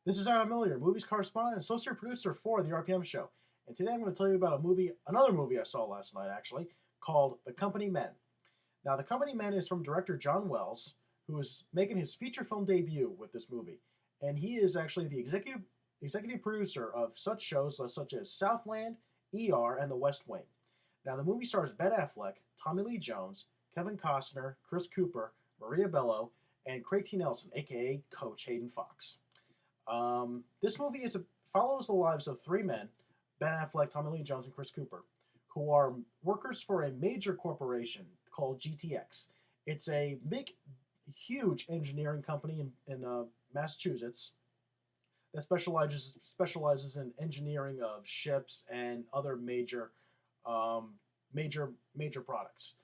This is Adam Miller, your movies correspondent and associate producer for the RPM Show. And today I'm going to tell you about another movie I saw last night actually, called The Company Men. Now, The Company Men is from director John Wells, who is making his feature film debut with this movie. And he is actually the executive producer of such shows such as Southland, ER, and The West Wing. Now, the movie stars Ben Affleck, Tommy Lee Jones, Kevin Costner, Chris Cooper, Maria Bello, and Craig T. Nelson, aka Coach Hayden Fox. This movie follows the lives of three men, Ben Affleck, Tommy Lee Jones, and Chris Cooper, who are workers for a major corporation called GTX. It's a big, huge engineering company in Massachusetts that specializes in engineering of ships and other major products.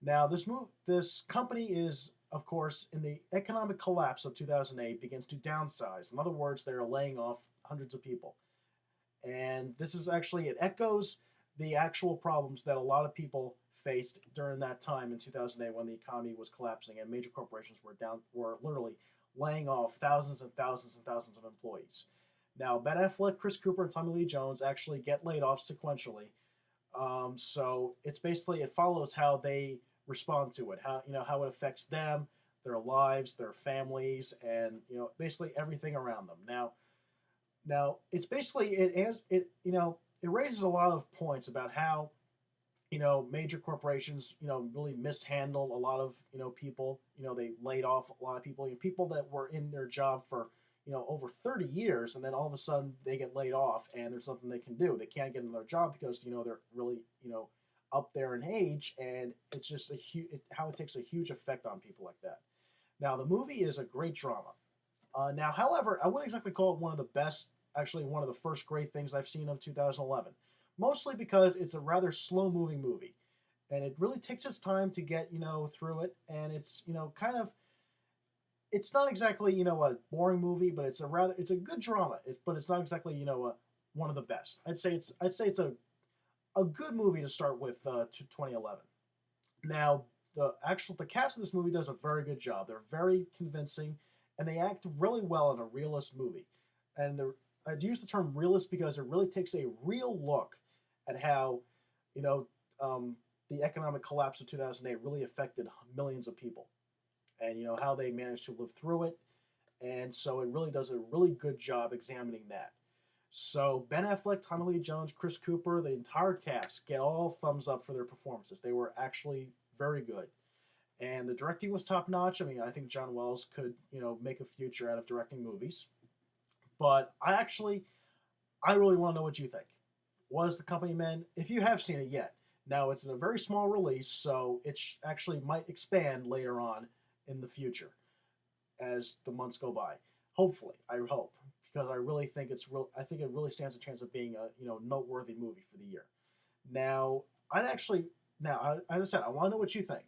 Now, this company is, of course, in the economic collapse of 2008, begins to downsize. In other words, they're laying off hundreds of people. And it echoes the actual problems that a lot of people faced during that time in 2008 when the economy was collapsing and major corporations were literally laying off thousands and thousands and thousands of employees. Now, Ben Affleck, Chris Cooper, and Tommy Lee Jones actually get laid off sequentially. So it follows how they respond to it, how it affects them, their lives, their families, and basically everything around them. Now it's basically it raises a lot of points about how major corporations really mishandle a lot of people. They laid off a lot of people, people that were in their job for over 30 years, and then all of a sudden they get laid off and there's nothing they can do. They can't get in their job because they're really up there in age, and it's just how it takes a huge effect on people like that. Now, the movie is a great drama. Now, however, I wouldn't exactly call it one of the best, actually one of the first great things I've seen of 2011, mostly because it's a rather slow-moving movie, and it really takes its time to get through it, and it's it's not exactly a boring movie, but it's a good drama. But it's not exactly one of the best. I'd say it's a good movie to start with to 2011. Now, the cast of this movie does a very good job. They're very convincing, and they act really well in a realist movie. And I'd use the term realist because it really takes a real look at how the economic collapse of 2008 really affected millions of people, and how they managed to live through it. And so it really does a really good job examining that. So Ben Affleck, Tommy Lee Jones, Chris Cooper, the entire cast get all thumbs up for their performances. They were actually very good. And the directing was top notch. I mean, I think John Wells could, make a future out of directing movies. But I really want to know what you think. Was The Company Men, if you have seen it yet? Now, it's in a very small release, so it actually might expand later on in the future as the months go by. Hopefully, I hope, because I really think I think it really stands a chance of being a noteworthy movie for the year. Now, as I said, I want to know what you think.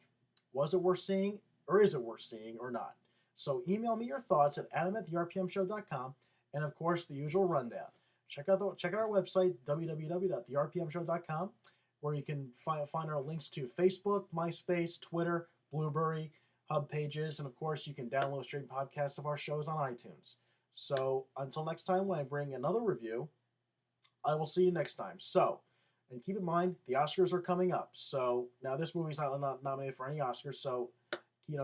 Was it worth seeing, or is it worth seeing, or not? So email me your thoughts at adam@therpmshow.com, and of course the usual rundown. Check out our website www.therpmshow.com, where you can find our links to Facebook, MySpace, Twitter, Blueberry, Hub pages, and of course you can download stream podcasts of our shows on iTunes. So until next time, when I bring another review, I will see you next time. So, and keep in mind, the Oscars are coming up. So now this movie's not nominated for any Oscars. So,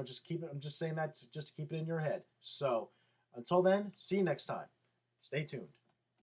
just keep it. I'm just saying that just to keep it in your head. So until then, see you next time. Stay tuned.